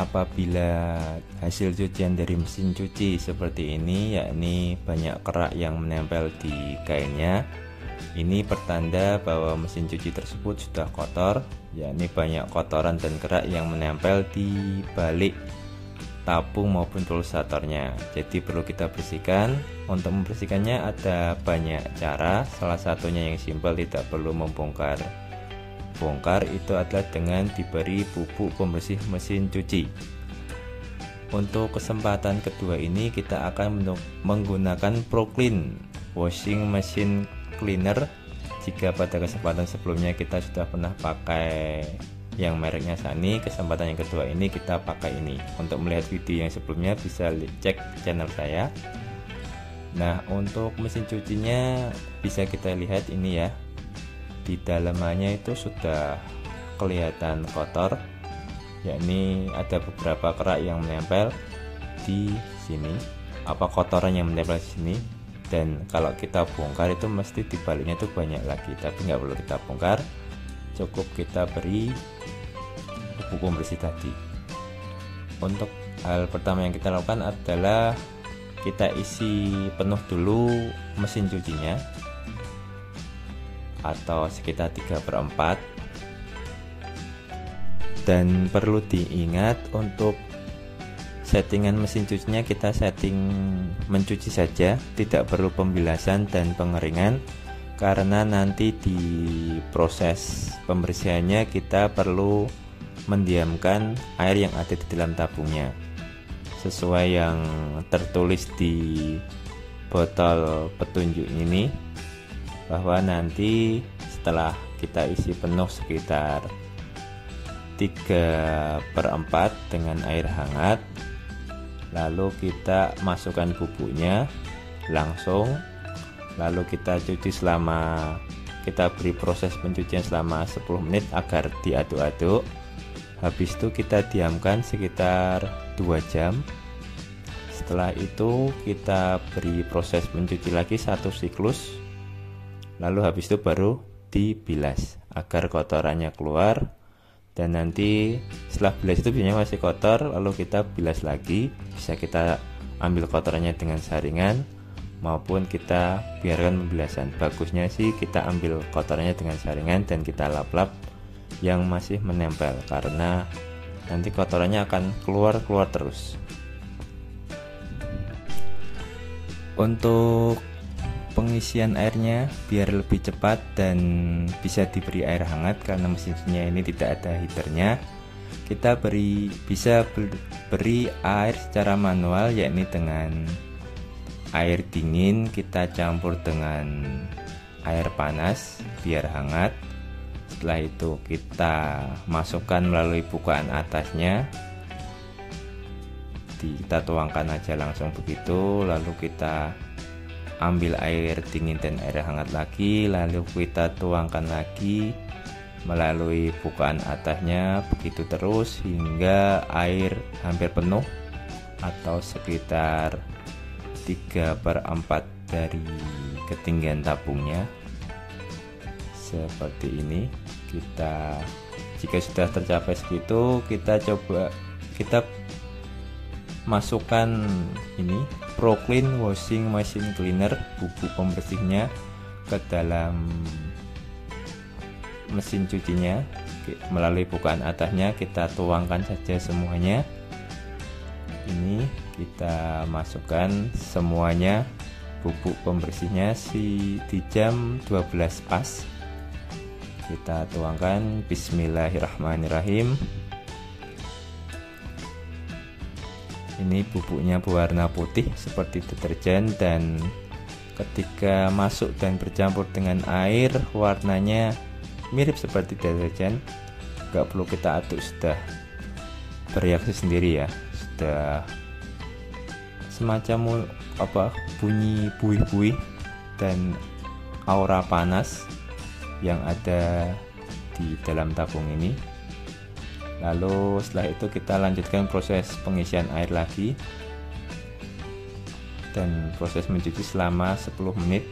apabila hasil cucian dari mesin cuci seperti ini, yakni banyak kerak yang menempel di kainnya, ini pertanda bahwa mesin cuci tersebut sudah kotor, yakni banyak kotoran dan kerak yang menempel di balik tabung maupun pulsatornya. Jadi perlu kita bersihkan. Untuk membersihkannya ada banyak cara, salah satunya yang simpel, tidak perlu membongkar itu adalah dengan diberi bubuk pembersih mesin cuci. Untuk kesempatan kedua ini kita akan menggunakan ProClean Washing Machine Cleaner. Jika pada kesempatan sebelumnya kita sudah pernah pakai yang mereknya Sany, kesempatan yang kedua ini kita pakai ini. Untuk melihat video yang sebelumnya bisa cek channel saya. Nah, untuk mesin cucinya bisa kita lihat ini ya, di dalamannya itu sudah kelihatan kotor, yakni ada beberapa kerak yang menempel di sini, kotoran yang menempel di sini. Dan kalau kita bongkar itu mesti di baliknya itu banyak lagi, tapi nggak perlu kita bongkar, cukup kita beri bubuk pembersih tadi. Untuk hal pertama yang kita lakukan adalah kita isi penuh dulu mesin cucinya, atau sekitar 3/4. Dan perlu diingat untuk settingan mesin cucinya kita setting mencuci saja, tidak perlu pembilasan dan pengeringan, karena nanti di proses pembersihannya kita perlu mendiamkan air yang ada di dalam tabungnya sesuai yang tertulis di botol petunjuk ini, bahwa nanti setelah kita isi penuh sekitar 3/4 dengan air hangat, lalu kita masukkan bubuknya langsung, lalu kita cuci kita beri proses pencucian selama 10 menit agar diaduk-aduk. Habis itu kita diamkan sekitar 2 jam. Setelah itu kita beri proses mencuci lagi 1 siklus, lalu habis itu baru dibilas agar kotorannya keluar. Dan nanti setelah bilas itu biasanya masih kotor, lalu kita bilas lagi. Bisa kita ambil kotorannya dengan saringan maupun kita biarkan pembilasan. Bagusnya sih kita ambil kotorannya dengan saringan dan kita lap-lap yang masih menempel, karena nanti kotorannya akan keluar terus. Untuk pengisian airnya biar lebih cepat dan bisa diberi air hangat, karena mesinnya ini tidak ada heaternya, kita bisa beri air secara manual, yakni dengan air dingin kita campur dengan air panas biar hangat. Setelah itu kita masukkan melalui bukaan atasnya, kita tuangkan aja langsung begitu, lalu kita ambil air dingin dan air hangat lagi, lalu kita tuangkan lagi melalui bukaan atasnya, begitu terus hingga air hampir penuh atau sekitar 3/4 dari ketinggian tabungnya. Seperti ini. Jika sudah tercapai segitu, kita masukkan ini ProClean Washing Machine Cleaner, bubuk pembersihnya, ke dalam mesin cucinya. Melalui bukaan atasnya kita tuangkan saja semuanya. Ini kita masukkan semuanya, bubuk pembersihnya di jam 12 pas. Kita tuangkan. Bismillahirrahmanirrahim. Ini bubuknya berwarna putih seperti deterjen, dan ketika masuk dan bercampur dengan air warnanya mirip seperti deterjen. Gak perlu kita aduk, sudah bereaksi sendiri ya, sudah semacam bunyi buih-buih dan aura panas yang ada di dalam tabung ini. Lalu setelah itu kita lanjutkan proses pengisian air lagi dan proses mencuci selama 10 menit.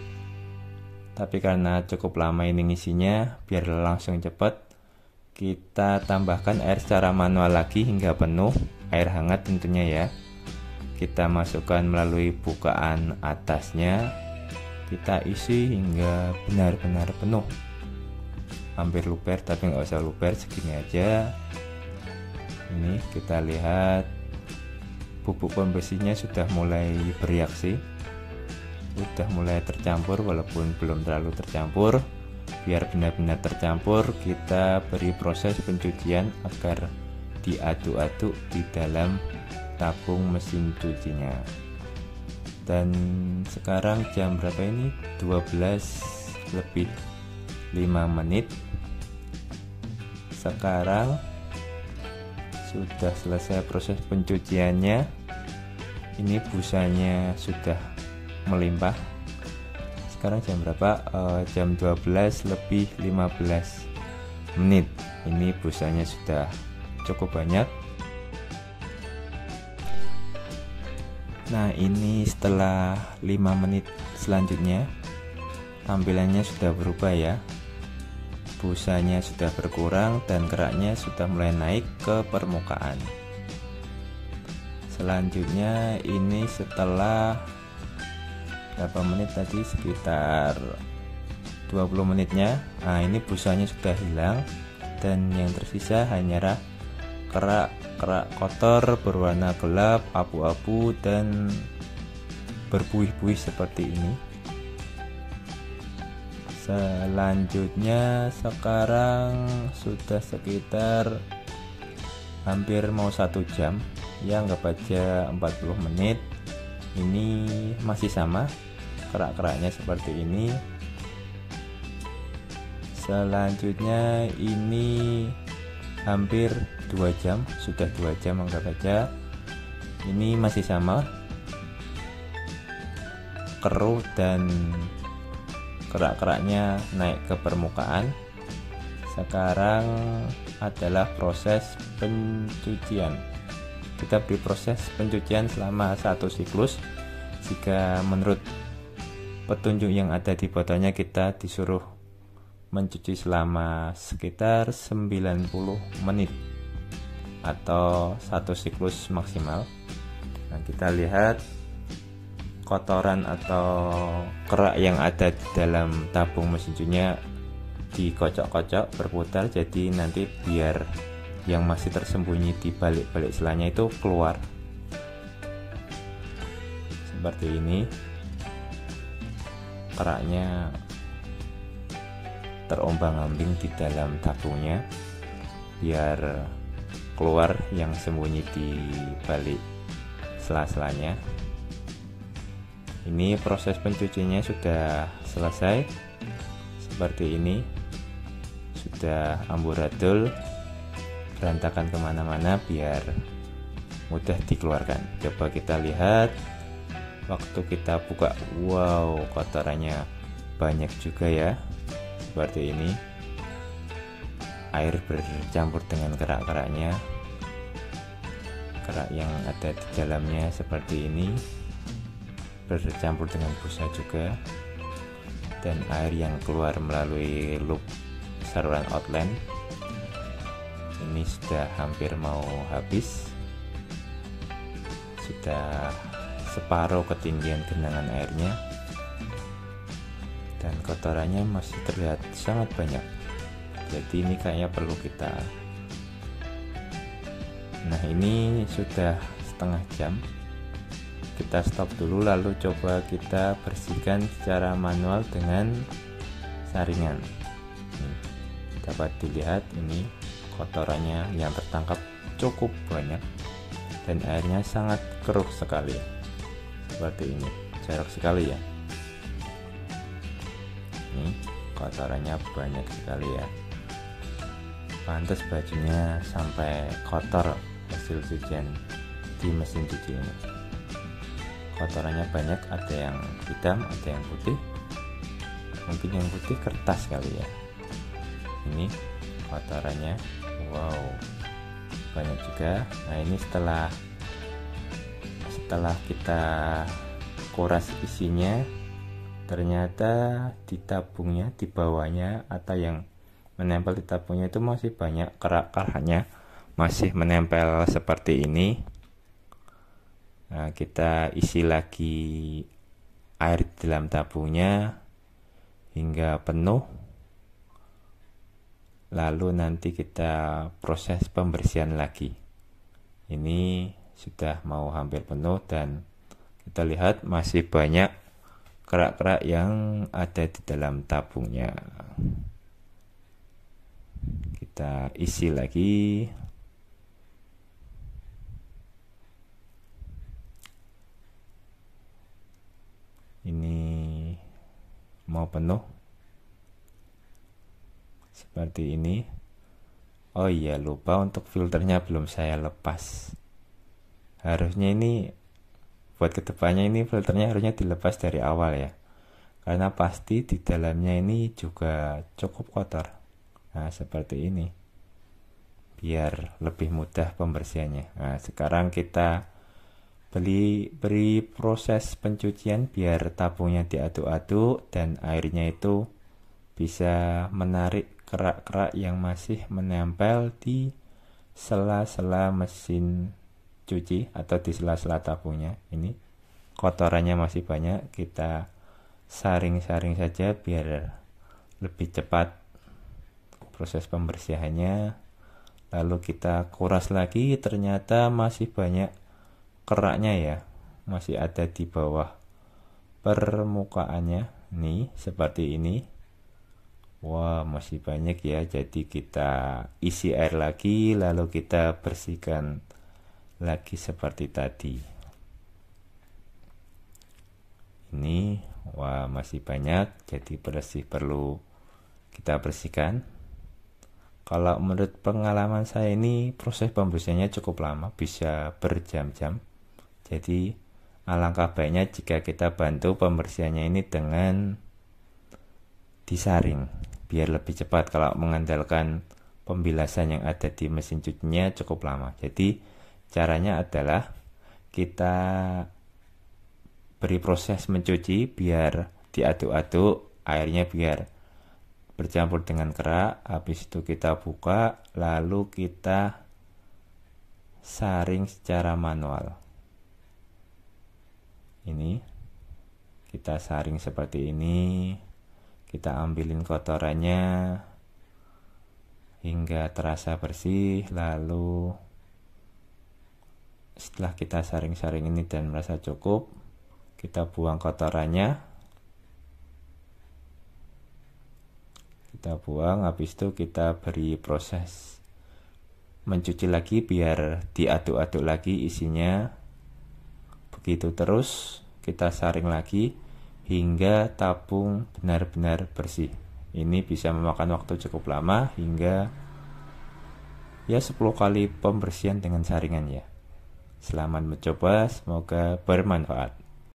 Tapi karena cukup lama ini ngisinya, biar langsung cepat, kita tambahkan air secara manual lagi hingga penuh. air hangat tentunya ya. Kita masukkan melalui bukaan atasnya, kita isi hingga benar-benar penuh, hampir luber, tapi nggak usah luber, segini aja. Ini kita lihat bubuk pembersihnya sudah mulai bereaksi, sudah mulai tercampur, walaupun belum terlalu tercampur. Biar benar-benar tercampur, kita beri proses pencucian agar diaduk-aduk di dalam tabung mesin cucinya. Dan sekarang jam berapa ini? 12:05. Sekarang sudah selesai proses pencuciannya. Ini busanya sudah melimpah. Sekarang jam berapa? Jam 12:15. Ini busanya sudah cukup banyak. Nah, ini setelah 5 menit selanjutnya, tampilannya sudah berubah ya. Busanya sudah berkurang dan keraknya sudah mulai naik ke permukaan. Selanjutnya ini setelah berapa menit tadi, sekitar 20 menitnya. Nah, ini busanya sudah hilang dan yang tersisa hanyalah kerak kotor berwarna gelap, abu-abu, dan berbuih-buih seperti ini. Selanjutnya sekarang sudah sekitar hampir mau 1 jam ya, anggap aja 40 menit. Ini masih sama, kerak-keraknya seperti ini. Selanjutnya ini hampir 2 jam, sudah 2 jam anggap aja. Ini masih sama, keruh dan kerak-keraknya naik ke permukaan. Sekarang adalah proses pencucian. Kita beri proses pencucian selama 1 siklus. Jika menurut petunjuk yang ada di botolnya, kita disuruh mencuci selama sekitar 90 menit atau 1 siklus maksimal. Nah, kita lihat kotoran atau kerak yang ada di dalam tabung mesin cucinya dikocok-kocok berputar, jadi nanti biar yang masih tersembunyi di balik-balik selanya itu keluar seperti ini. Keraknya terombang-ambing di dalam tabungnya biar keluar yang sembunyi di balik sela-selanya. Ini proses pencuciannya sudah selesai seperti ini, sudah amburadul, berantakan kemana-mana biar mudah dikeluarkan. Coba kita lihat waktu kita buka, wow, kotorannya banyak juga ya, seperti ini. Air bercampur dengan kerak-keraknya, kerak yang ada di dalamnya seperti ini, bercampur dengan busa juga, dan air yang keluar melalui loop saluran outlet ini sudah hampir mau habis, sudah separuh ketinggian genangan airnya, dan kotorannya masih terlihat sangat banyak. Jadi ini kayaknya perlu kita, nah ini sudah setengah jam. Kita stop dulu, lalu coba kita bersihkan secara manual dengan saringan. Dapat dilihat ini kotorannya yang tertangkap cukup banyak dan airnya sangat keruh sekali, seperti ini, jorok sekali ya. Ini kotorannya banyak sekali ya, pantas bajunya sampai kotor hasil cucian di mesin cuci ini. Kotorannya banyak, ada yang hitam, ada yang putih, mungkin yang putih kertas kali ya. Ini kotorannya, wow, banyak juga. Nah, ini setelah kita kuras isinya, ternyata di tabungnya, di bawahnya atau yang menempel di tabungnya itu masih banyak kerak-keraknya, masih menempel seperti ini, nah, kita isi lagi air di dalam tabungnya hingga penuh, lalu nanti kita proses pembersihan lagi. Ini sudah mau hampir penuh dan kita lihat masih banyak kerak-kerak yang ada di dalam tabungnya. Kita isi lagi. Ini mau penuh seperti ini. Oh iya, lupa untuk filternya belum saya lepas. Harusnya ini buat kedepannya ini filternya harusnya dilepas dari awal ya, karena pasti di dalamnya ini juga cukup kotor. Nah seperti ini, biar lebih mudah pembersihannya. Nah sekarang kita beri proses pencucian biar tabungnya diaduk-aduk dan airnya itu bisa menarik kerak-kerak yang masih menempel di sela-sela mesin cuci atau di sela-sela tabungnya. Ini kotorannya masih banyak, kita saring-saring saja biar lebih cepat proses pembersihannya. Lalu kita kuras lagi, ternyata masih banyak keraknya ya, masih ada di bawah permukaannya nih seperti ini. Wah masih banyak ya, jadi kita isi air lagi lalu kita bersihkan lagi seperti tadi. Ini wah masih banyak, jadi perlu kita bersihkan. Kalau menurut pengalaman saya ini proses pembersihannya cukup lama, bisa berjam-jam. Jadi alangkah baiknya jika kita bantu pembersihannya ini dengan disaring biar lebih cepat. Kalau mengandalkan pembilasan yang ada di mesin cucinya cukup lama. Jadi caranya adalah kita beri proses mencuci biar diaduk-aduk, airnya biar bercampur dengan kerak. Habis itu kita buka, lalu kita saring secara manual. Ini kita saring seperti ini, kita ambilin kotorannya hingga terasa bersih. Lalu setelah kita saring-saring ini dan merasa cukup, kita buang kotorannya, kita buang. Habis itu kita beri proses mencuci lagi biar diaduk-aduk lagi isinya. Begitu terus kita saring lagi hingga tabung benar-benar bersih. Ini bisa memakan waktu cukup lama, hingga ya 10 kali pembersihan dengan saringan ya. Selamat mencoba, semoga bermanfaat.